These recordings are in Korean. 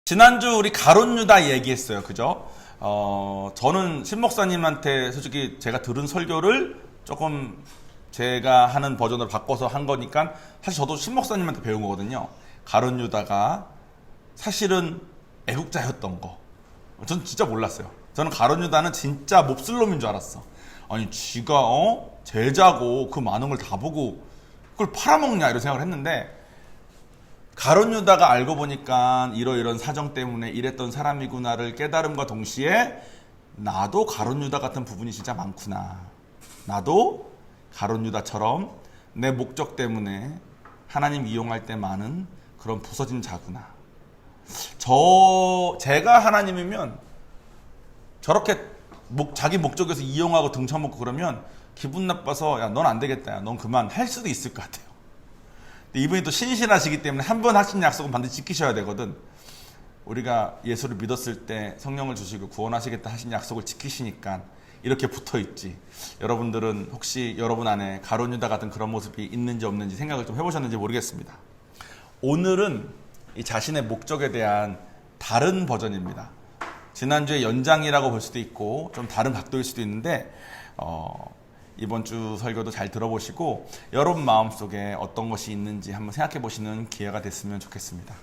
지난주 우리 가룟 유다 얘기했어요. 그죠? 저는 신 목사님한테 솔직히 제가 들은 설교를 조금 제가 하는 버전으로 바꿔서 한 거니까 사실 저도 신 목사님한테 배운 거거든요. 가룟 유다가 사실은 애국자였던 거. 전 진짜 몰랐어요. 저는 가룟 유다는 진짜 몹쓸 놈인 줄 알았어. 아니 쥐가 제자고 그 많은 걸 다 보고 그걸 팔아먹냐 이런 생각을 했는데 가룟 유다가 알고 보니까 이러이런 사정 때문에 이랬던 사람이구나를 깨달음과 동시에 나도 가룟 유다 같은 부분이 진짜 많구나. 나도 가룟 유다처럼 내 목적 때문에 하나님 이용할 때 많은 그런 부서진 자구나. 제가 하나님이면 저렇게 자기 목적에서 이용하고 등쳐먹고 그러면 기분 나빠서 야, 넌 안 되겠다. 야, 넌 그만 할 수도 있을 것 같아요. 근데 이분이 또 신실하시기 때문에 한 번 하신 약속은 반드시 지키셔야 되거든. 우리가 예수를 믿었을 때 성령을 주시고 구원하시겠다 하신 약속을 지키시니까 이렇게 붙어있지. 여러분들은 혹시 여러분 안에 가룟 유다 같은 그런 모습이 있는지 없는지 생각을 좀 해보셨는지 모르겠습니다. 오늘은 이 자신의 목적에 대한 다른 버전입니다. 지난주에 연장이라고 볼 수도 있고 좀 다른 각도일 수도 있는데 이번 주 설교도 잘 들어보시고 여러분 마음속에 어떤 것이 있는지 한번 생각해 보시는 기회가 됐으면 좋겠습니다.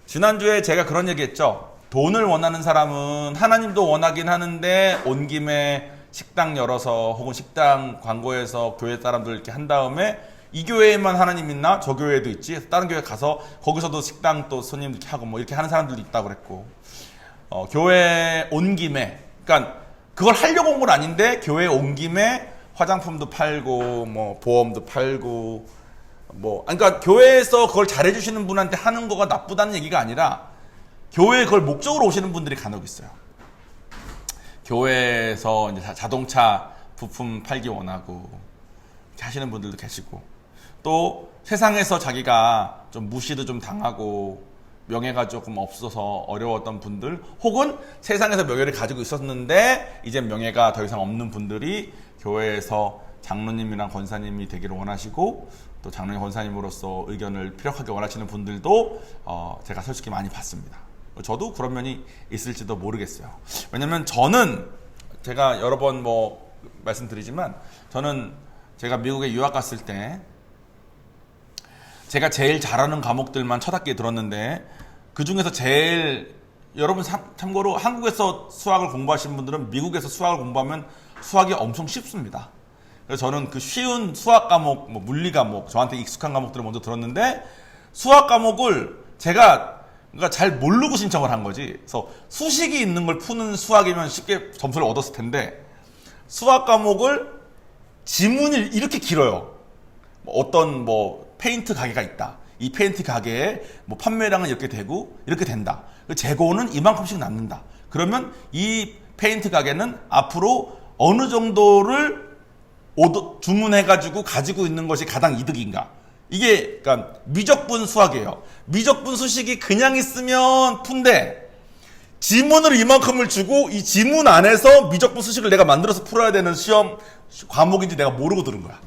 지난주에 제가 그런 얘기했죠. 돈을 원하는 사람은 하나님도 원하긴 하는데 온 김에 식당 열어서 혹은 식당 광고해서 교회 사람들 이렇게 한 다음에 이 교회에만 하나님 있나? 저 교회에도 있지. 다른 교회 가서 거기서도 식당 또 손님 이렇게 하고 뭐 이렇게 하는 사람들도 있다고 그랬고 교회 온 김에 그러니까 그걸 하려고 온 건 아닌데 교회에 온 김에 화장품도 팔고 뭐 보험도 팔고 그러니까 교회에서 그걸 잘해주시는 분한테 하는 거가 나쁘다는 얘기가 아니라 교회에 그걸 목적으로 오시는 분들이 간혹 있어요. 교회에서 이제 자동차 부품 팔기 원하고 이렇게 하시는 분들도 계시고 또 세상에서 자기가 좀 무시도 좀 당하고 명예가 조금 없어서 어려웠던 분들 혹은 세상에서 명예를 가지고 있었는데 이제 명예가 더 이상 없는 분들이 교회에서 장로님이랑 권사님이 되기를 원하시고 또 장로님 권사님으로서 의견을 피력하게 원하시는 분들도 제가 솔직히 많이 봤습니다. 저도 그런 면이 있을지도 모르겠어요. 왜냐면 저는 제가 여러 번 말씀드리지만 저는 제가 미국에 유학 갔을 때 제가 제일 잘하는 과목들만 첫 학기에 들었는데 그 중에서 제일 여러분 참고로 한국에서 수학을 공부하시는 분들은 미국에서 수학을 공부하면 수학이 엄청 쉽습니다. 그래서 저는 그 쉬운 수학 과목, 물리 과목, 저한테 익숙한 과목들을 먼저 들었는데 수학 과목을 제가 그러니까 잘 모르고 신청을 한 거지. 그래서 수식이 있는 걸 푸는 수학이면 쉽게 점수를 얻었을 텐데 수학 과목을 지문이 이렇게 길어요. 어떤 페인트 가게가 있다. 이 페인트 가게에 판매량은 이렇게 되고 이렇게 된다. 재고는 이만큼씩 남는다. 그러면 이 페인트 가게는 앞으로 어느 정도를 주문해가지고 가지고 있는 것이 가장 이득인가. 이게 그러니까 미적분 수학이에요. 미적분 수식이 그냥 있으면 푼데 지문을 이만큼을 주고 이 지문 안에서 미적분 수식을 내가 만들어서 풀어야 되는 시험 과목인지 내가 모르고 들은 거야.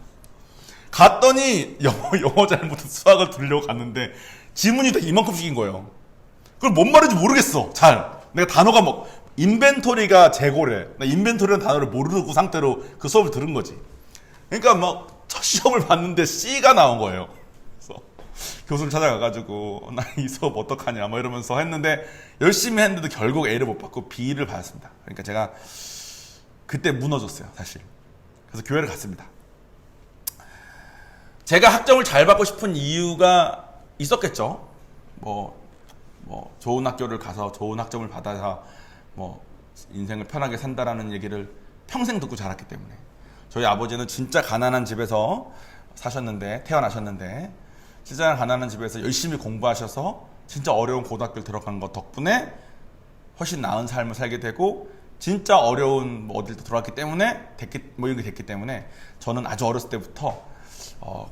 갔더니 영어 잘못해서 수학을 들으려고 갔는데 지문이 다 이만큼씩인 거예요. 그걸 뭔 말인지 모르겠어. 내가 단어가 인벤토리가 재고래. 나 인벤토리라는 단어를 모르고 상태로 그 수업을 들은 거지. 그러니까 첫 시험을 봤는데 C가 나온 거예요. 그래서 교수를 찾아가가지고 나 이 수업 어떡하냐 이러면서 했는데 열심히 했는데도 결국 A를 못 받고 B를 받았습니다. 그러니까 제가 그때 무너졌어요, 사실. 그래서 교회를 갔습니다. 제가 학점을 잘 받고 싶은 이유가 있었겠죠. 좋은 학교를 가서 좋은 학점을 받아서 인생을 편하게 산다라는 얘기를 평생 듣고 자랐기 때문에. 저희 아버지는 진짜 가난한 집에서 태어나셨는데 진짜 가난한 집에서 열심히 공부하셔서 진짜 어려운 고등학교를 들어간 것 덕분에 훨씬 나은 삶을 살게 되고 진짜 어려운 어딜 들어갔기 때문에 이런 게 됐기 때문에 저는 아주 어렸을 때부터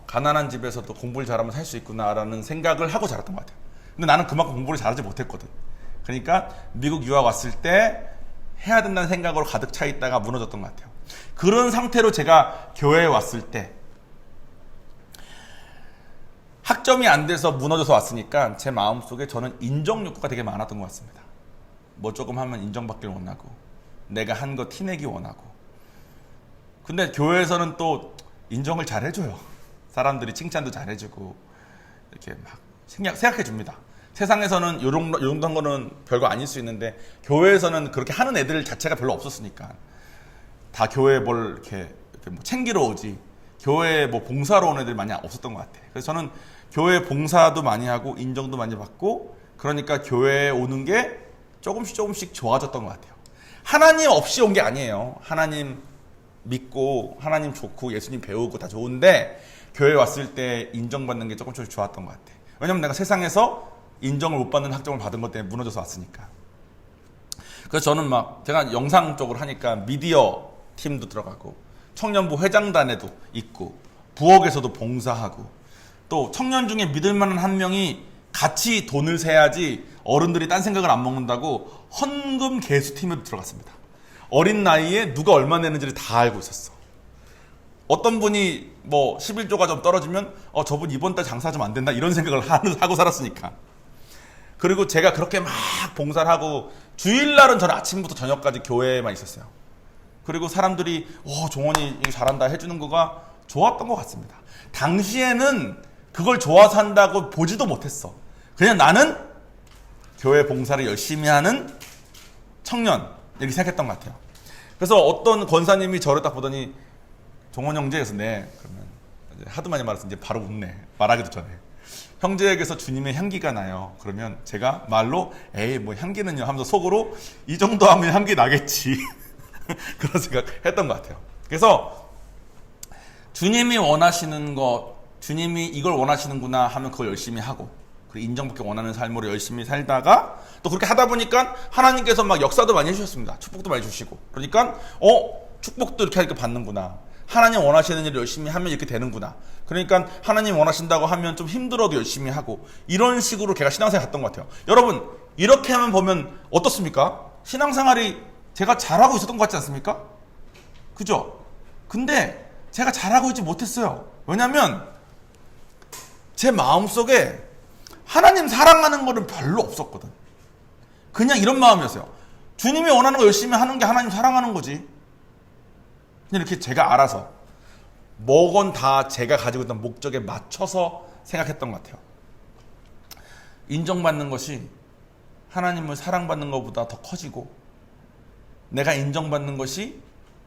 가난한 집에서도 공부를 잘하면 살 수 있구나라는 생각을 하고 자랐던 것 같아요. 근데 나는 그만큼 공부를 잘하지 못했거든. 그러니까 미국 유학 왔을 때 해야 된다는 생각으로 가득 차 있다가 무너졌던 것 같아요. 그런 상태로 제가 교회에 왔을 때 학점이 안 돼서 무너져서 왔으니까 제 마음속에 저는 인정 욕구가 되게 많았던 것 같습니다. 뭐 조금 하면 인정받길 원하고 내가 한 거 티내기 원하고. 근데 교회에서는 또 인정을 잘 해줘요. 사람들이 칭찬도 잘 해주고 이렇게 막 생각해 줍니다. 세상에서는 요런 거는 별거 아닐 수 있는데 교회에서는 그렇게 하는 애들 자체가 별로 없었으니까 다 교회에 뭘 이렇게 뭐 챙기러 오지 교회에 뭐 봉사로 온 애들이 많이 없었던 것 같아요. 그래서 저는 교회 봉사도 많이 하고 인정도 많이 받고 그러니까 교회에 오는 게 조금씩 좋아졌던 것 같아요. 하나님 없이 온 게 아니에요. 하나님 믿고 하나님 좋고 예수님 배우고 다 좋은데 교회에 왔을 때 인정받는 게 조금씩 좋았던 것 같아요. 왜냐면 내가 세상에서 인정을 못 받는 학점을 받은 것 때문에 무너져서 왔으니까. 그래서 저는 막 제가 영상 쪽을 하니까 미디어 팀도 들어가고 청년부 회장단에도 있고 부엌에서도 봉사하고 또 청년 중에 믿을 만한 한 명이 같이 돈을 세야지 어른들이 딴 생각을 안 먹는다고 헌금 개수팀에도 들어갔습니다. 어린 나이에 누가 얼마 내는지를 다 알고 있었어. 어떤 분이 뭐 11조가 좀 떨어지면 저분 이번 달 장사 좀 안 된다 이런 생각을 하고 살았으니까. 그리고 제가 그렇게 막 봉사를 하고 주일날은 저는 아침부터 저녁까지 교회에만 있었어요. 그리고 사람들이 종원이 이거 잘한다 해주는 거가 좋았던 것 같습니다. 당시에는 그걸 좋아서 한다고 보지도 못했어. 그냥 나는 교회 봉사를 열심히 하는 청년 이렇게 생각했던 것 같아요. 그래서 어떤 권사님이 저를 딱 보더니 종원 형제 그래서 네 그러면 하도 많이 말해서 이제 바로 웃네. 말하기도 전에 형제에게서 주님의 향기가 나요. 그러면 제가 말로 에이 뭐 향기는요 하면서 속으로 이 정도 하면 향기 나겠지 그런 생각했던 것 같아요. 그래서 주님이 원하시는 것, 주님이 이걸 원하시는구나 하면 그걸 열심히 하고 그리고 인정받기 원하는 삶으로 열심히 살다가 또 그렇게 하다 보니까 하나님께서 막 역사도 많이 해주셨습니다. 축복도 많이 주시고 그러니까 축복도 이렇게 하니까 받는구나. 하나님 원하시는 일을 열심히 하면 이렇게 되는구나. 그러니까 하나님 원하신다고 하면 좀 힘들어도 열심히 하고 이런 식으로 제가 신앙생활 했던 것 같아요. 여러분 이렇게만 보면 어떻습니까? 신앙생활이 제가 잘하고 있었던 것 같지 않습니까? 그죠? 근데 제가 잘하고 있지 못했어요. 왜냐면 제 마음속에 하나님 사랑하는 거는 별로 없었거든. 그냥 이런 마음이었어요. 주님이 원하는 거 열심히 하는 게 하나님 사랑하는 거지. 그냥 이렇게 제가 알아서 뭐건 다 제가 가지고 있던 목적에 맞춰서 생각했던 것 같아요. 인정받는 것이 하나님을 사랑받는 것보다 더 커지고 내가 인정받는 것이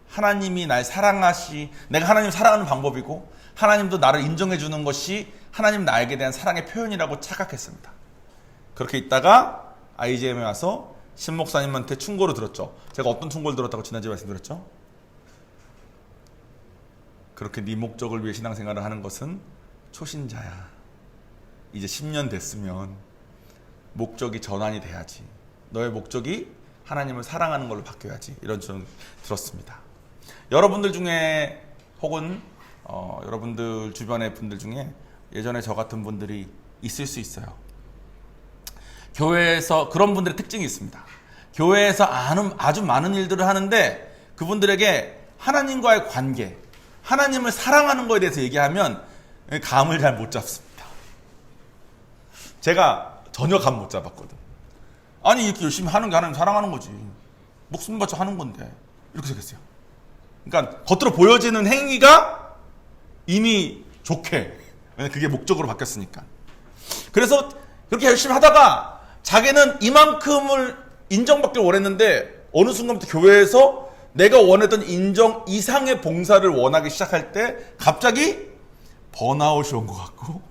하나님이 날 내가 하나님을 사랑하는 방법이고 하나님도 나를 인정해 주는 것이 하나님 나에게 대한 사랑의 표현이라고 착각했습니다. 그렇게 있다가 IGM에 와서 신 목사님한테 충고를 들었죠. 제가 어떤 충고를 들었다고 지난주에 말씀드렸죠? 그렇게 네 목적을 위해 신앙생활을 하는 것은 초신자야. 이제 10년 됐으면 목적이 전환이 돼야지. 너의 목적이 하나님을 사랑하는 걸로 바뀌어야지. 이런 좀 들었습니다. 여러분들 중에 혹은 여러분들 주변의 분들 중에 예전에 저 같은 분들이 있을 수 있어요. 교회에서 그런 분들의 특징이 있습니다. 교회에서 아주 많은 일들을 하는데 그분들에게 하나님과의 관계, 하나님을 사랑하는 거에 대해서 얘기하면 감을 잘 못 잡습니다. 제가 전혀 감 못 잡았거든. 아니 이렇게 열심히 하는 게 하나님 사랑하는 거지. 목숨 바쳐 하는 건데. 이렇게 생각했어요. 그러니까 겉으로 보여지는 행위가 이미 좋게. 왜냐면 그게 목적으로 바뀌었으니까. 그래서 그렇게 열심히 하다가 자기는 이만큼을 인정받길 원했는데 어느 순간부터 교회에서 내가 원했던 인정 이상의 봉사를 원하기 시작할 때 갑자기 번아웃이 온 것 같고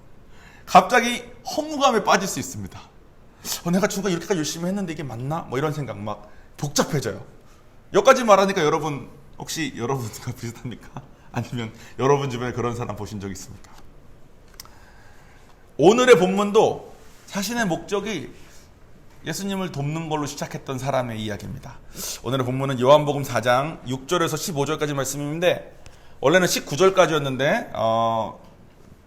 갑자기 허무감에 빠질 수 있습니다. 내가 중간에 이렇게까지 열심히 했는데 이게 맞나? 뭐 이런 생각 막 복잡해져요. 여기까지 말하니까 여러분 혹시 여러분과 비슷합니까? 아니면 여러분 주변에 그런 사람 보신 적 있습니까? 오늘의 본문도 자신의 목적이 예수님을 돕는 걸로 시작했던 사람의 이야기입니다. 오늘의 본문은 요한복음 4장 6절에서 15절까지 말씀인데 원래는 19절까지였는데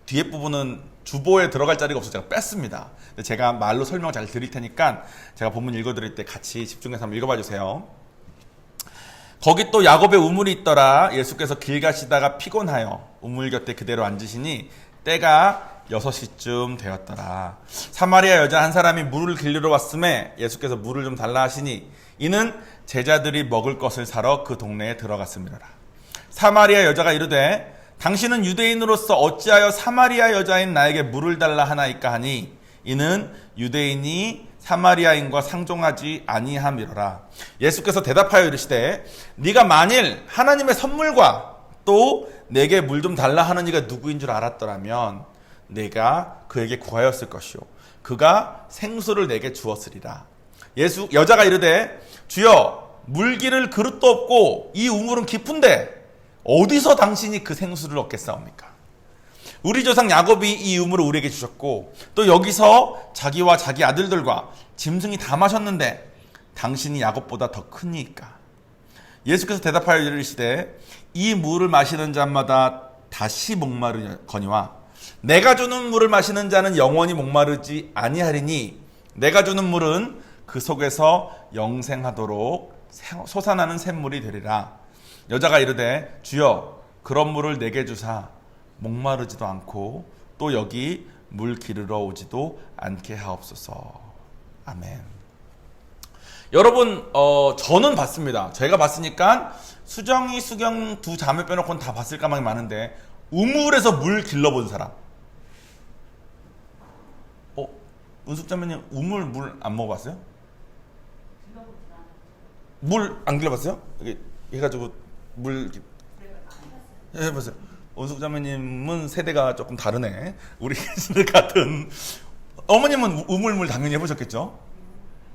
뒤에 부분은 주보에 들어갈 자리가 없어서 제가 뺐습니다. 제가 말로 설명 잘 드릴 테니까 제가 본문 읽어드릴 때 같이 집중해서 한번 읽어봐 주세요. 거기 또 야곱의 우물이 있더라. 예수께서 길 가시다가 피곤하여 우물 곁에 그대로 앉으시니 때가 6시쯤 되었더라. 사마리아 여자 한 사람이 물을 길르러 왔음에 예수께서 물을 좀 달라 하시니 이는 제자들이 먹을 것을 사러 그 동네에 들어갔음이라. 사마리아 여자가 이르되 당신은 유대인으로서 어찌하여 사마리아 여자인 나에게 물을 달라 하나이까 하니 이는 유대인이 사마리아인과 상종하지 아니함이로라. 예수께서 대답하여 이르시되 네가 만일 하나님의 선물과 또 내게 물 좀 달라 하는 이가 누구인 줄 알았더라면 내가 그에게 구하였을 것이요 그가 생수를 내게 주었으리라. 여자가 이르되 주여 물 기를 그릇도 없고 이 우물은 깊은데 어디서 당신이 그 생수를 얻겠사옵니까? 우리 조상 야곱이 이 우물을 우리에게 주셨고 또 여기서 자기와 자기 아들들과 짐승이 다 마셨는데 당신이 야곱보다 더 크니까. 예수께서 대답하여 이르시되 이 물을 마시는 자마다 다시 목마르거니와 내가 주는 물을 마시는 자는 영원히 목마르지 아니하리니 내가 주는 물은 그 속에서 영생하도록 솟아나는 샘물이 되리라. 여자가 이르되 주여 그런 물을 내게 주사 목마르지도 않고 또 여기 물 기르러 오지도 않게 하옵소서. 아멘. 여러분 저는 봤습니다. 제가 봤으니까 수정이, 수경 두 자매 빼놓고는 다 봤을 가망이 많은데 우물에서 물 길러본 사람. 은숙자매님 우물 물 안 먹어봤어요? 물 안 길러봤어요? 이게 해가지고 물 해봤어요. 은숙자매님은 세대가 조금 다르네. 우리 세대 같은. 어머님은 우물물 당연히 해보셨겠죠?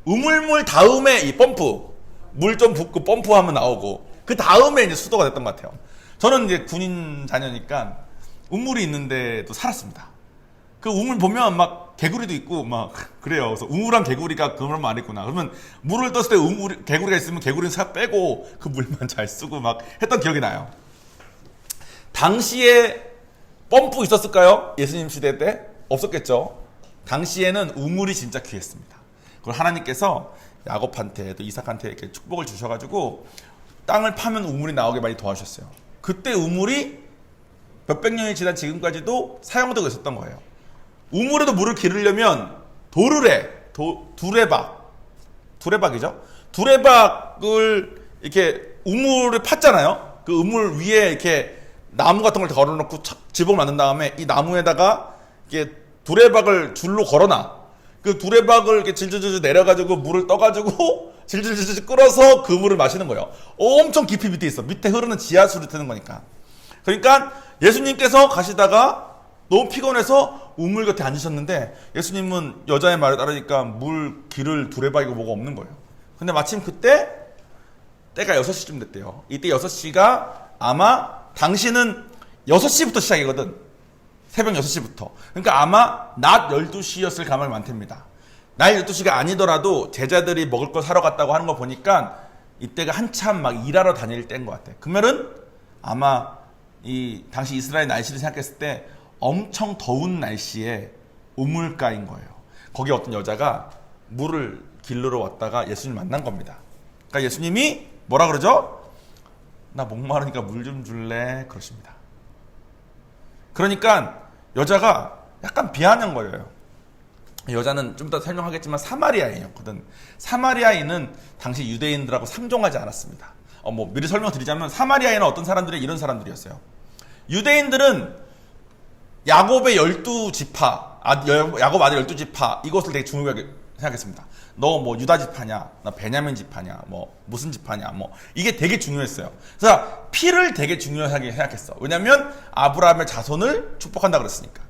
우물물 다음에 이 펌프 물 좀 붓고 펌프하면 나오고 그 다음에 이제 수도가 됐던 것 같아요. 저는 이제 군인 자녀니까 우물이 있는데도 살았습니다. 그 우물 보면 막 개구리도 있고 막 그래요. 그래서 우물한 개구리가 그런 말 안 했구나. 그러면 물을 떴을 때 개구리가 있으면 개구리는 싹 빼고 그 물만 잘 쓰고 막 했던 기억이 나요. 당시에 펌프 있었을까요? 예수님 시대 때? 없었겠죠. 당시에는 우물이 진짜 귀했습니다. 그걸 하나님께서 야곱한테 또 이삭한테 이렇게 축복을 주셔가지고 땅을 파면 우물이 나오게 많이 도와주셨어요. 그때 우물이 몇백 년이 지난 지금까지도 사용되고 있었던 거예요. 우물에도 물을 기르려면 두레박이죠. 두레박을 이렇게 우물을 팠잖아요. 그 우물 위에 이렇게 나무 같은 걸 걸어놓고 지붕을 만든 다음에 이 나무에다가 이렇게 두레박을 줄로 걸어놔. 그 두레박을 이렇게 질질질 내려가지고 물을 떠가지고 질질질 끌어서 그 물을 마시는 거예요. 엄청 깊이 밑에 있어. 밑에 흐르는 지하수를 트는 거니까. 그러니까 예수님께서 가시다가 너무 피곤해서 우물 곁에 앉으셨는데 예수님은 여자의 말을 따르니까 물 기를 두레박이고 뭐가 없는 거예요. 근데 마침 그때 때가 6시쯤 됐대요. 이때 6시가 아마 당신은 6시부터 시작이거든. 새벽 6시부터. 그러니까 아마 낮 12시였을 가능성이 많답니다. 낮 12시가 아니더라도 제자들이 먹을 거 사러 갔다고 하는 거 보니까 이때가 한참 막 일하러 다닐 때인 것 같아. 그러면은 아마 이 당시 이스라엘 날씨를 생각했을 때 엄청 더운 날씨에 우물가인 거예요. 거기 어떤 여자가 물을 길르러 왔다가 예수님 만난 겁니다. 그러니까 예수님이 뭐라 그러죠? 나 목마르니까 물 좀 줄래? 그러십니다. 그러니까 여자가 약간 비하는 거예요. 여자는 좀 이따 설명하겠지만 사마리아인이었거든. 사마리아인은 당시 유대인들하고 상종하지 않았습니다. 미리 설명드리자면 사마리아인은 어떤 사람들이 이런 사람들이었어요. 유대인들은 야곱의 12지파, 야곱 아들 12지파 이것을 되게 중요하게 생각했습니다. 너 뭐 유다 지파냐, 나 베냐민 지파냐, 뭐 무슨 지파냐, 뭐 이게 되게 중요했어요. 그래서 피를 되게 중요하게 생각했어. 왜냐하면 아브라함의 자손을 축복한다 그랬으니까.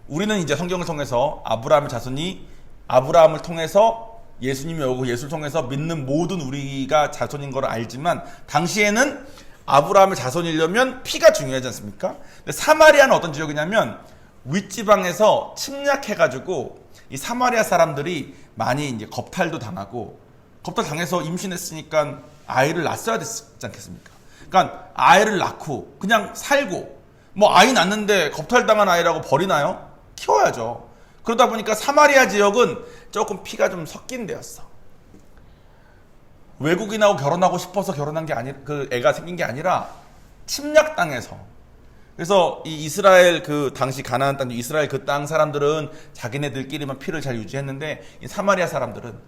우리는 이제 성경을 통해서 아브라함의 자손이 아브라함을 통해서 예수님이 오고 예수를 통해서 믿는 모든 우리가 자손인 걸 알지만 당시에는 아브라함의 자손이려면 피가 중요하지 않습니까? 근데 사마리아는 어떤 지역이냐면 윗지방에서 침략해가지고 이 사마리아 사람들이 많이 이제 겁탈도 당하고 겁탈 당해서 임신했으니까 아이를 낳았어야 되지 않겠습니까? 그러니까 아이를 낳고 그냥 살고 뭐 아이 낳는데 겁탈당한 아이라고 버리나요? 키워야죠. 그러다 보니까 사마리아 지역은 조금 피가 좀 섞인 데였어. 외국인하고 결혼하고 싶어서 결혼한 게 아니, 그 애가 생긴 게 아니라 침략당해서 그래서 이 이스라엘 그 당시 가나안 땅, 이스라엘 그 땅 사람들은 자기네들끼리만 피를 잘 유지했는데 이 사마리아 사람들은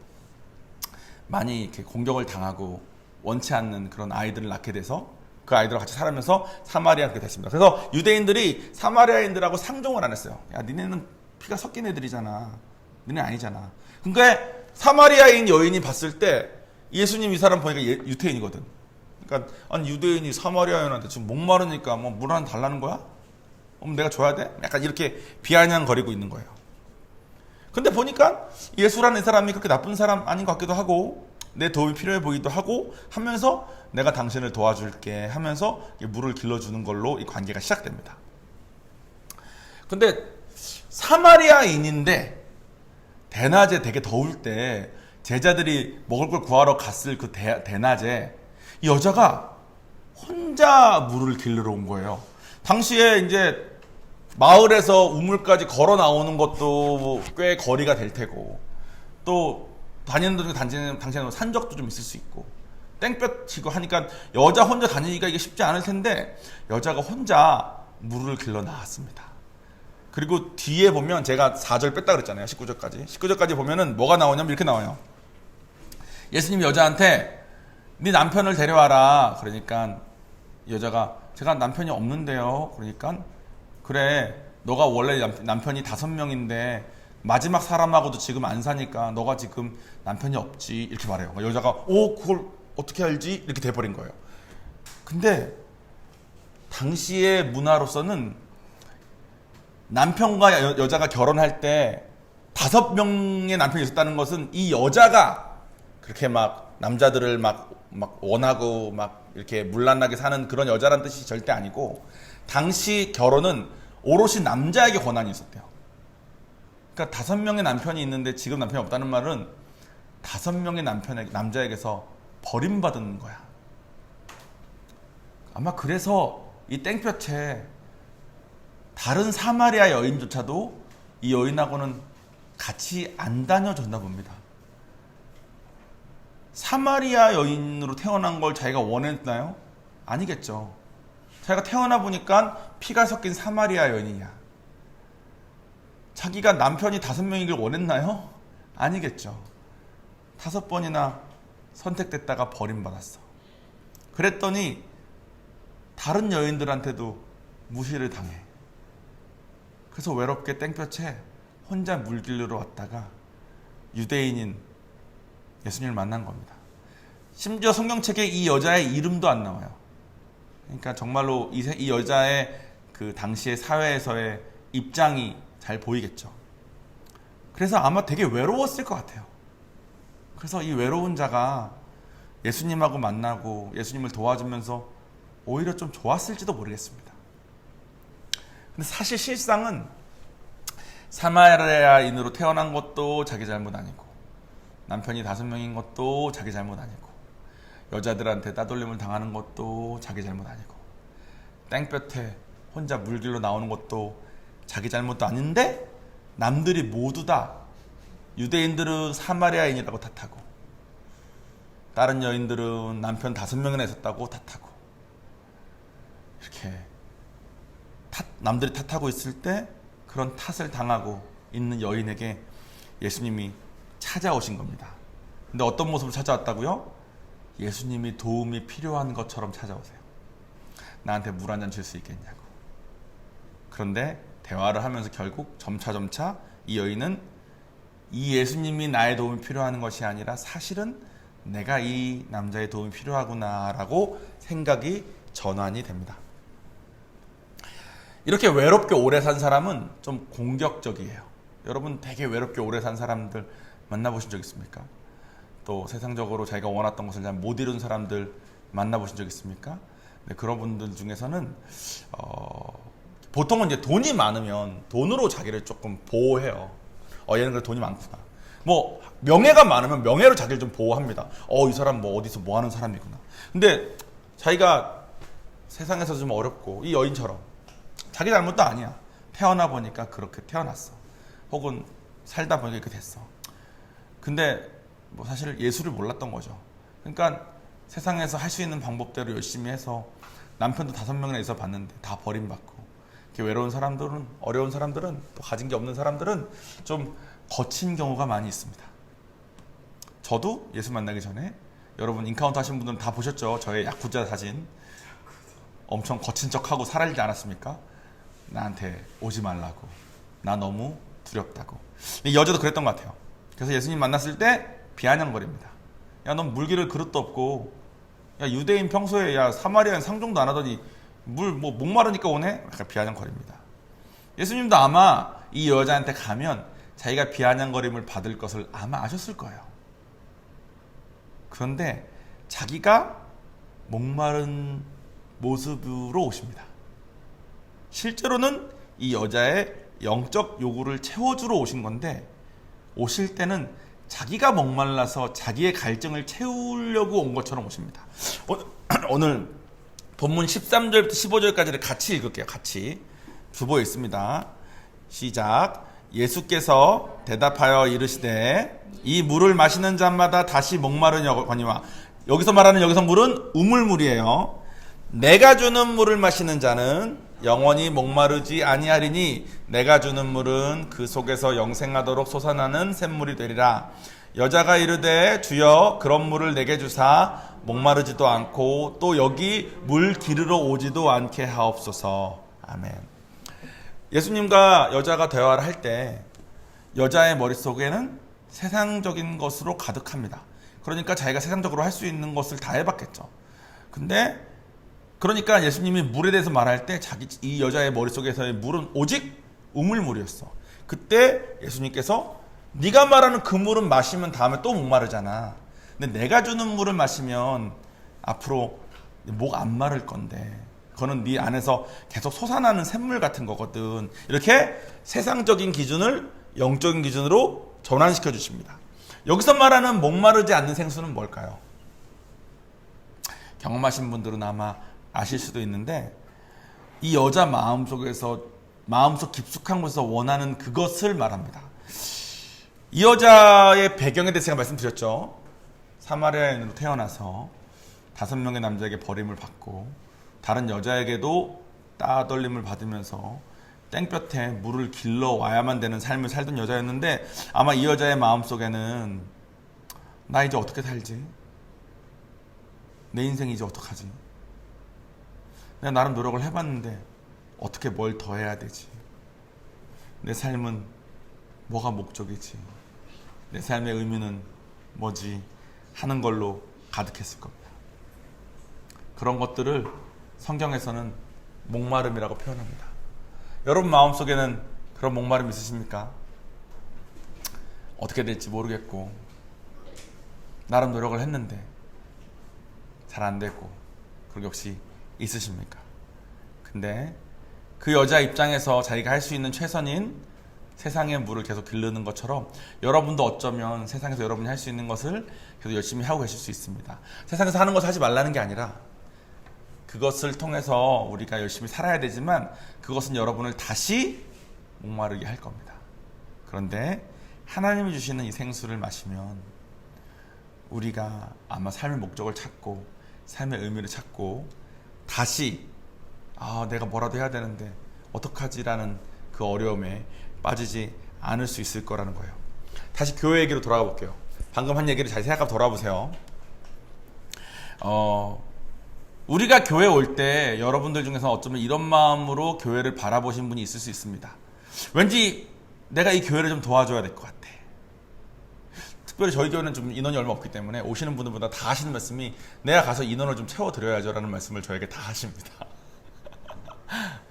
많이 이렇게 공격을 당하고 원치 않는 그런 아이들을 낳게 돼서 그 아이들과 같이 살면서 사마리아가 됐습니다. 그래서 유대인들이 사마리아인들하고 상종을 안 했어요. 야, 니네는 피가 섞인 애들이잖아. 니네 아니잖아. 그러니까 사마리아인 여인이 봤을 때 예수님 이 사람 보니까 유태인이거든. 그러니까 아니 유대인이 사마리아 여인한테 지금 목마르니까 뭐 물 하나 달라는 거야? 내가 줘야 돼? 약간 이렇게 비아냥거리고 있는 거예요. 근데 보니까 예수라는 사람이 그렇게 나쁜 사람 아닌 것 같기도 하고 내 도움이 필요해 보이기도 하고 하면서 내가 당신을 도와줄게 하면서 물을 길러주는 걸로 이 관계가 시작됩니다. 근데 사마리아인인데 대낮에 되게 더울 때 제자들이 먹을 걸 구하러 갔을 그 대낮에 이 여자가 혼자 물을 길르러 온 거예요. 당시에 이제 마을에서 우물까지 걸어 나오는 것도 꽤 거리가 될 테고 또 다니는 도중에 당시에는 산적도 좀 있을 수 있고 땡볕 치고 하니까 여자 혼자 다니기가 이게 쉽지 않을 텐데 여자가 혼자 물을 길러 나왔습니다. 그리고 뒤에 보면 제가 4절 뺐다 그랬잖아요. 19절까지 보면은 뭐가 나오냐면 이렇게 나와요. 예수님이 여자한테 네 남편을 데려와라. 그러니까 여자가 제가 남편이 없는데요. 그러니까 그래 너가 원래 남편이 5명인데 마지막 사람하고도 지금 안 사니까 너가 지금 남편이 없지 이렇게 말해요. 여자가 그걸 어떻게 알지? 이렇게 돼버린 거예요. 근데 당시의 문화로서는 남편과 여자가 결혼할 때 5명의 남편이 있었다는 것은 이 여자가 그렇게 막 남자들을 막 원하고 막 이렇게 물란하게 사는 그런 여자란 뜻이 절대 아니고 당시 결혼은 오롯이 남자에게 권한이 있었대요. 그러니까 5명의 남편이 있는데 지금 남편이 없다는 말은 5명의 남자에게서 버림받은 거야. 아마 그래서 이 땡볕에 다른 사마리아 여인조차도 이 여인하고는 같이 안 다녀줬나 봅니다. 사마리아 여인으로 태어난 걸 자기가 원했나요? 아니겠죠. 자기가 태어나 보니까 피가 섞인 사마리아 여인이야. 자기가 남편이 5명이길 원했나요? 아니겠죠. 5번이나 선택됐다가 버림받았어. 그랬더니 다른 여인들한테도 무시를 당해. 그래서 외롭게 땡볕에 혼자 물 길르러 왔다가 유대인인 예수님을 만난 겁니다. 심지어 성경책에 이 여자의 이름도 안 나와요. 그러니까 정말로 이 여자의 그 당시의 사회에서의 입장이 잘 보이겠죠. 그래서 아마 되게 외로웠을 것 같아요. 그래서 이 외로운 자가 예수님하고 만나고 예수님을 도와주면서 오히려 좀 좋았을지도 모르겠습니다. 근데 사실 실상은 사마리아인으로 태어난 것도 자기 잘못 아니고 남편이 5명인 것도 자기 잘못 아니고 여자들한테 따돌림을 당하는 것도 자기 잘못 아니고 땡볕에 혼자 물길로 나오는 것도 자기 잘못도 아닌데 남들이 모두 다 유대인들은 사마리아인이라고 탓하고 다른 여인들은 남편 5명이나 있었다고 탓하고 이렇게 남들이 탓하고 있을 때 그런 탓을 당하고 있는 여인에게 예수님이 찾아오신 겁니다. 근데 어떤 모습으로 찾아왔다고요? 예수님이 도움이 필요한 것처럼 찾아오세요. 나한테 물 한 잔 줄 수 있겠냐고. 그런데 대화를 하면서 결국 점차 이 여인은 이 예수님이 나의 도움이 필요한 것이 아니라 사실은 내가 이 남자의 도움이 필요하구나라고 생각이 전환이 됩니다. 이렇게 외롭게 오래 산 사람은 좀 공격적이에요. 여러분 되게 외롭게 오래 산 사람들 만나보신 적 있습니까? 또 세상적으로 자기가 원했던 것을 잘 못 이룬 사람들 만나보신 적 있습니까? 네, 그런 분들 중에서는 보통은 이제 돈이 많으면 돈으로 자기를 조금 보호해요. 얘는 그래 돈이 많구나. 뭐 명예가 많으면 명예로 자기를 좀 보호합니다. 이 사람 뭐 어디서 뭐 하는 사람이구나. 근데 자기가 세상에서 좀 어렵고 이 여인처럼 자기 잘못도 아니야. 태어나 보니까 그렇게 태어났어. 혹은 살다 보니까 이렇게 됐어. 근데 뭐 사실 예수를 몰랐던 거죠. 그러니까 세상에서 할 수 있는 방법대로 열심히 해서 남편도 5명이나 있어 봤는데 다 버림받고, 이렇게 외로운 사람들은, 어려운 사람들은, 또 가진 게 없는 사람들은 좀 거친 경우가 많이 있습니다. 저도 예수 만나기 전에, 여러분 인카운터 하신 분들은 다 보셨죠? 저의 야쿠자 사진. 엄청 거친 척하고 살아있지 않았습니까? 나한테 오지 말라고. 나 너무 두렵다고. 이 여자도 그랬던 것 같아요. 그래서 예수님 만났을 때 비아냥거립니다. 야, 넌 물기를 그릇도 없고, 야, 유대인 평소에, 야, 사마리아인 상종도 안 하더니 뭐 목마르니까 오네? 약간 비아냥거립니다. 예수님도 아마 이 여자한테 가면 자기가 비아냥거림을 받을 것을 아마 아셨을 거예요. 그런데 자기가 목마른 모습으로 오십니다. 실제로는 이 여자의 영적 요구를 채워주러 오신 건데, 오실 때는 자기가 목말라서 자기의 갈증을 채우려고 온 것처럼 오십니다. 오늘 본문 13절부터 15절까지를 같이 읽을게요. 같이 주보에 있습니다. 시작. 예수께서 대답하여 이르시되 이 물을 마시는 자마다 다시 목마르거니와, 여기서 말하는 여기서 물은 우물물이에요. 내가 주는 물을 마시는 자는 영원히 목마르지 아니하리니 내가 주는 물은 그 속에서 영생하도록 솟아나는 샘물이 되리라. 여자가 이르되 주여 그런 물을 내게 주사 목마르지도 않고 또 여기 물 기르러 오지도 않게 하옵소서. 아멘. 예수님과 여자가 대화를 할 때 여자의 머릿속에는 세상적인 것으로 가득합니다. 그러니까 자기가 세상적으로 할 수 있는 것을 다 해봤겠죠. 근데 그러니까 예수님이 물에 대해서 말할 때 이 여자의 머릿속에서의 물은 오직 우물물이었어. 그때 예수님께서 네가 말하는 그 물은 마시면 다음에 또 목마르잖아. 근데 내가 주는 물을 마시면 앞으로 목 안 마를 건데, 그거는 네 안에서 계속 솟아나는 샘물 같은 거거든. 이렇게 세상적인 기준을 영적인 기준으로 전환시켜 주십니다. 여기서 말하는 목마르지 않는 생수는 뭘까요? 경험하신 분들은 아마 아실 수도 있는데, 이 여자 마음속 깊숙한 곳에서 원하는 그것을 말합니다. 이 여자의 배경에 대해서 제가 말씀드렸죠. 사마리아인으로 태어나서 5명의 남자에게 버림을 받고 다른 여자에게도 따돌림을 받으면서 땡볕에 물을 길러 와야만 되는 삶을 살던 여자였는데, 아마 이 여자의 마음속에는 나 이제 어떻게 살지? 내 인생 이제 어떡하지? 내가 나름 노력을 해봤는데 어떻게 뭘 더 해야 되지? 내 삶은 뭐가 목적이지? 내 삶의 의미는 뭐지? 하는 걸로 가득했을 겁니다. 그런 것들을 성경에서는 목마름이라고 표현합니다. 여러분 마음속에는 그런 목마름 있으십니까? 어떻게 될지 모르겠고 나름 노력을 했는데 잘 안 되고, 그런 게 혹시 있으십니까? 근데 그 여자 입장에서 자기가 할 수 있는 최선인 세상의 물을 계속 기르는 것처럼 여러분도 어쩌면 세상에서 여러분이 할 수 있는 것을 계속 열심히 하고 계실 수 있습니다. 세상에서 하는 것을 하지 말라는 게 아니라 그것을 통해서 우리가 열심히 살아야 되지만 그것은 여러분을 다시 목마르게 할 겁니다. 그런데 하나님이 주시는 이 생수를 마시면 우리가 아마 삶의 목적을 찾고 삶의 의미를 찾고 다시 내가 뭐라도 해야 되는데 어떡하지라는 그 어려움에 빠지지 않을 수 있을 거라는 거예요. 다시 교회 얘기로 돌아가 볼게요. 방금 한 얘기를 잘 생각하고 돌아보세요. 우리가 교회 올 때 여러분들 중에서 어쩌면 이런 마음으로 교회를 바라보신 분이 있을 수 있습니다. 왠지 내가 이 교회를 좀 도와줘야 될 것 같아. 특별히 저희 교회는 좀 인원이 얼마 없기 때문에 오시는 분들보다 다 하시는 말씀이 내가 가서 인원을 좀 채워드려야죠 라는 말씀을 저에게 다 하십니다.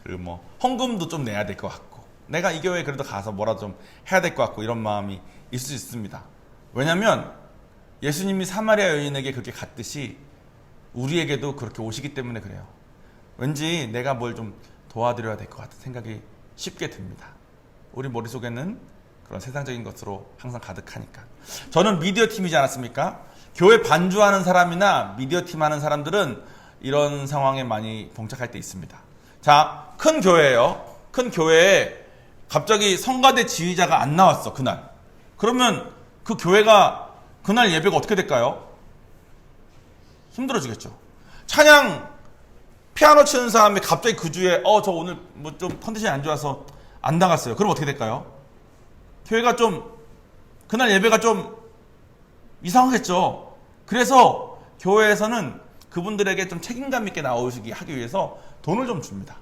그리고 뭐 헌금도 좀 내야 될 것 같고, 내가 이 교회에 그래도 가서 뭐라도 좀 해야 될 것 같고, 이런 마음이 있을 수 있습니다. 왜냐하면 예수님이 사마리아 여인에게 그렇게 갔듯이 우리에게도 그렇게 오시기 때문에 그래요. 왠지 내가 뭘 좀 도와드려야 될 것 같은 생각이 쉽게 듭니다. 우리 머릿속에는 그런 세상적인 것으로 항상 가득하니까. 저는 미디어 팀이지 않았습니까? 교회 반주하는 사람이나 미디어 팀 하는 사람들은 이런 상황에 많이 봉착할 때 있습니다. 자, 큰 교회예요. 큰 교회에 갑자기 성가대 지휘자가 안 나왔어, 그날. 그러면 그 교회가 그날 예배가 어떻게 될까요? 힘들어지겠죠. 찬양 피아노 치는 사람이 갑자기 그 주에 저 오늘 뭐 좀 컨디션이 안 좋아서 안 나갔어요. 그럼 어떻게 될까요? 교회가 좀 그날 예배가 좀 이상하겠죠. 그래서 교회에서는 그분들에게 좀 책임감 있게 나오시기 하기 위해서 돈을 좀 줍니다.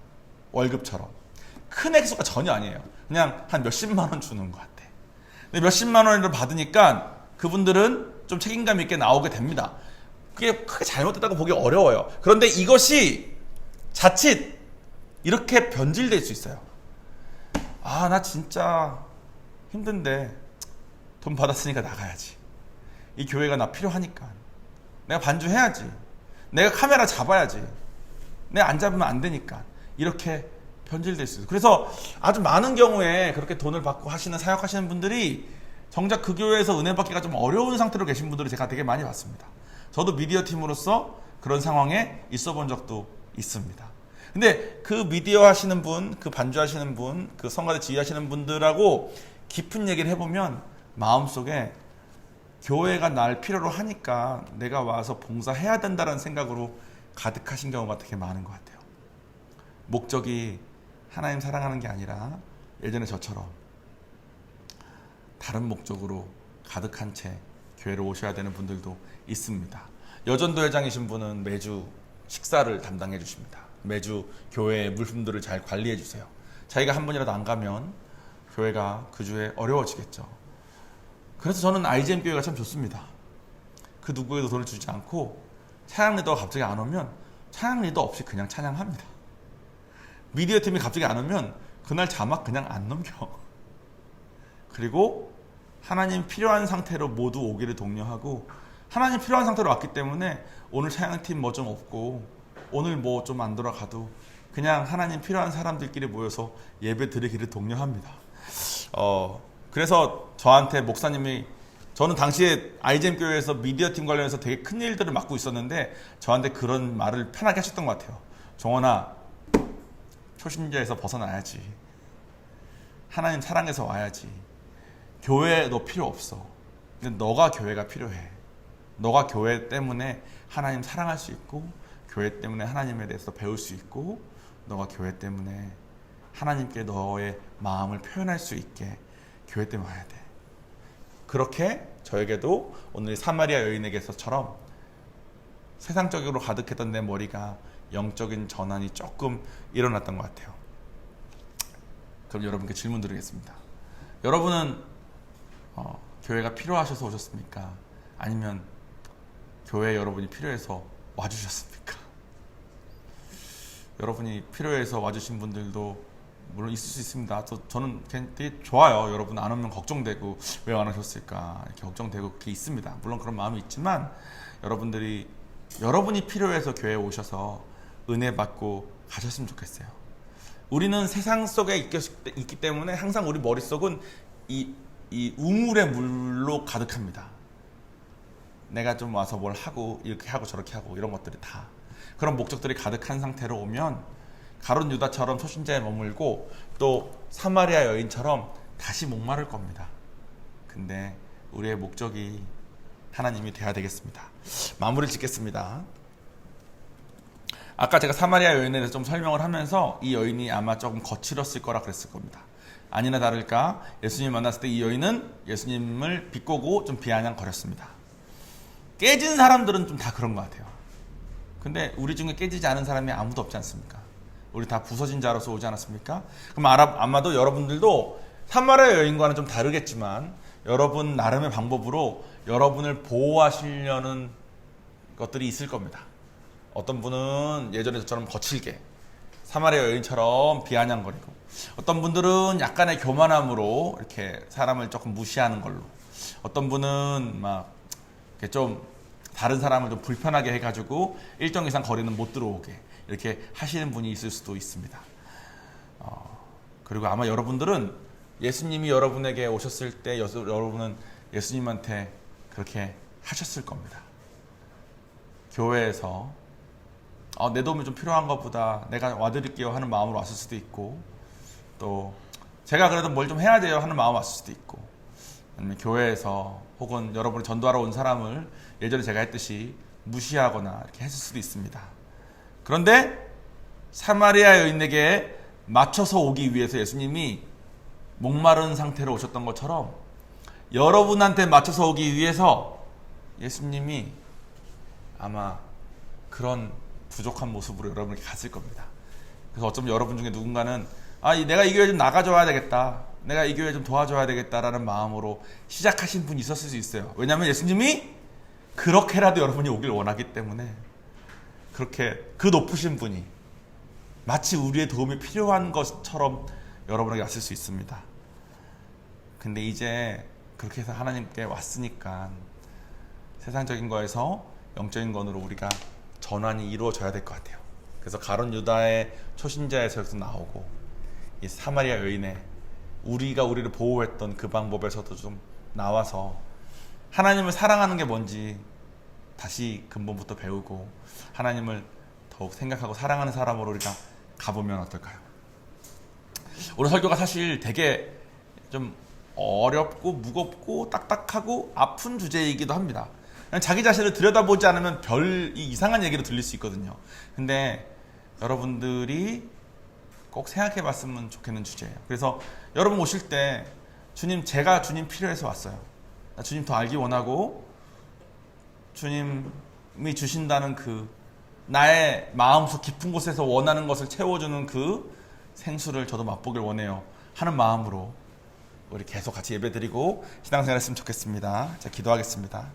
월급처럼. 큰 액수가 전혀 아니에요. 그냥 한 몇십만 원 주는 것 같아. 근데 몇십만 원을 받으니까 그분들은 좀 책임감 있게 나오게 됩니다. 그게 크게 잘못됐다고 보기 어려워요. 그런데 이것이 자칫 이렇게 변질될 수 있어요. 나 진짜 힘든데 돈 받았으니까 나가야지. 이 교회가 나 필요하니까. 내가 반주해야지. 내가 카메라 잡아야지. 내가 안 잡으면 안 되니까. 이렇게 변질될 수 있어요. 그래서 아주 많은 경우에 그렇게 돈을 받고 하시는 사역하시는 분들이 정작 그 교회에서 은혜 받기가 좀 어려운 상태로 계신 분들을 제가 되게 많이 봤습니다. 저도 미디어 팀으로서 그런 상황에 있어 본 적도 있습니다. 근데 그 미디어 하시는 분, 그 반주하시는 분, 그 성가대 지휘하시는 분들하고 깊은 얘기를 해보면 마음속에 교회가 날 필요로 하니까 내가 와서 봉사해야 된다는 생각으로 가득하신 경우가 되게 많은 것 같아요. 목적이 하나님 사랑하는 게 아니라 예전에 저처럼 다른 목적으로 가득한 채 교회를 오셔야 되는 분들도 있습니다. 여전도 회장이신 분은 매주 식사를 담당해 주십니다. 매주 교회의 물품들을 잘 관리해 주세요. 자기가 한 번이라도 안 가면 교회가 그 주에 어려워지겠죠. 그래서 저는 IGM 교회가 참 좋습니다. 그 누구에도 돈을 주지 않고 찬양 리더가 갑자기 안 오면 찬양 리더 없이 그냥 찬양합니다. 미디어 팀이 갑자기 안 오면 그날 자막 그냥 안 넘겨. 그리고 하나님 필요한 상태로 모두 오기를 독려하고 하나님 필요한 상태로 왔기 때문에 오늘 찬양팀 뭐 좀 없고 오늘 뭐 좀 안 돌아가도 그냥 하나님 필요한 사람들끼리 모여서 예배 드리기를 독려합니다. 그래서 저한테 목사님이 저는 당시에 IGM 교회에서 미디어 팀 관련해서 되게 큰 일들을 맡고 있었는데 저한테 그런 말을 편하게 하셨던 것 같아요. 종원아, 초신자에서 벗어나야지. 하나님 사랑해서 와야지. 교회 너 필요 없어. 근데 너가 교회가 필요해. 너가 교회 때문에 하나님 사랑할 수 있고 교회 때문에 하나님에 대해서 배울 수 있고 너가 교회 때문에 하나님께 너의 마음을 표현할 수 있게 교회 때문에 와야 돼. 그렇게 저에게도 오늘 사마리아 여인에게서처럼 세상적으로 가득했던 내 머리가 영적인 전환이 조금 일어났던 것 같아요. 그럼 여러분께 질문 드리겠습니다. 여러분은 교회가 필요하셔서 오셨습니까? 아니면 교회에 여러분이 필요해서 와주셨습니까? 여러분이 필요해서 와주신 분들도 물론 있을 수 있습니다. 저는 되게 좋아요. 여러분 안 오면 걱정되고 왜 안 오셨을까 이렇게 걱정되고 그게 있습니다. 물론 그런 마음이 있지만 여러분이 필요해서 교회에 오셔서 은혜 받고 가셨으면 좋겠어요. 우리는 세상 속에 있기 때문에 항상 우리 머릿속은 이 우물의 물로 가득합니다. 내가 좀 와서 뭘 하고 이렇게 하고 저렇게 하고 이런 것들이 다 그런 목적들이 가득한 상태로 오면 가룟 유다처럼 초신자에 머물고 또 사마리아 여인처럼 다시 목마를 겁니다. 근데 우리의 목적이 하나님이 돼야 되겠습니다. 마무리를 짓겠습니다. 아까 제가 사마리아 여인에 대해서 좀 설명을 하면서 이 여인이 아마 조금 거칠었을 거라 그랬을 겁니다. 아니나 다를까 예수님 만났을 때 이 여인은 예수님을 비꼬고 좀 비아냥거렸습니다. 깨진 사람들은 좀 다 그런 것 같아요. 근데 우리 중에 깨지지 않은 사람이 아무도 없지 않습니까? 우리 다 부서진 자로서 오지 않았습니까? 그럼 아마도 여러분들도 사마리아 여인과는 좀 다르겠지만 여러분 나름의 방법으로 여러분을 보호하시려는 것들이 있을 겁니다. 어떤 분은 예전에 저처럼 거칠게 사마리아 여인처럼 비아냥거리고 어떤 분들은 약간의 교만함으로 이렇게 사람을 조금 무시하는 걸로 어떤 분은 막 이렇게 좀 다른 사람을 좀 불편하게 해가지고 일정 이상 거리는 못 들어오게 이렇게 하시는 분이 있을 수도 있습니다. 그리고 아마 여러분들은 예수님이 여러분에게 오셨을 때 여러분은 예수님한테 그렇게 하셨을 겁니다. 교회에서 내 도움이 좀 필요한가 보다 내가 와드릴게요 하는 마음으로 왔을 수도 있고 또 제가 그래도 뭘 좀 해야 돼요 하는 마음 왔을 수도 있고 아니면 교회에서 혹은 여러분이 전도하러 온 사람을 예전에 제가 했듯이 무시하거나 이렇게 했을 수도 있습니다. 그런데 사마리아 여인에게 맞춰서 오기 위해서 예수님이 목마른 상태로 오셨던 것처럼 여러분한테 맞춰서 오기 위해서 예수님이 아마 그런 부족한 모습으로 여러분에게 갔을 겁니다. 그래서 어쩌면 여러분 중에 누군가는 내가 이 교회 좀 나가줘야 되겠다, 내가 이 교회 좀 도와줘야 되겠다라는 마음으로 시작하신 분이 있었을 수 있어요. 왜냐하면 예수님이 그렇게라도 여러분이 오길 원하기 때문에 그렇게 그 높으신 분이 마치 우리의 도움이 필요한 것처럼 여러분에게 왔을 수 있습니다. 근데 이제 그렇게 해서 하나님께 왔으니까 세상적인 거에서 영적인 것으로 우리가 전환이 이루어져야 될 것 같아요. 그래서 가룟 유다의 초신자에서도 나오고 이 사마리아 여인의 우리가 우리를 보호했던 그 방법에서도 좀 나와서 하나님을 사랑하는 게 뭔지 다시 근본부터 배우고 하나님을 더욱 생각하고 사랑하는 사람으로 우리가 가보면 어떨까요? 오늘 설교가 사실 되게 좀 어렵고 무겁고 딱딱하고 아픈 주제이기도 합니다. 자기 자신을 들여다보지 않으면 별 이상한 얘기로 들릴 수 있거든요. 근데 여러분들이 꼭 생각해 봤으면 좋겠는 주제예요. 그래서 여러분 오실 때 주님, 제가 주님 필요해서 왔어요. 나 주님 더 알기 원하고 주님이 주신다는 그 나의 마음속 깊은 곳에서 원하는 것을 채워주는 그 생수를 저도 맛보길 원해요 하는 마음으로 우리 계속 같이 예배드리고 신앙생활 했으면 좋겠습니다. 자, 기도하겠습니다.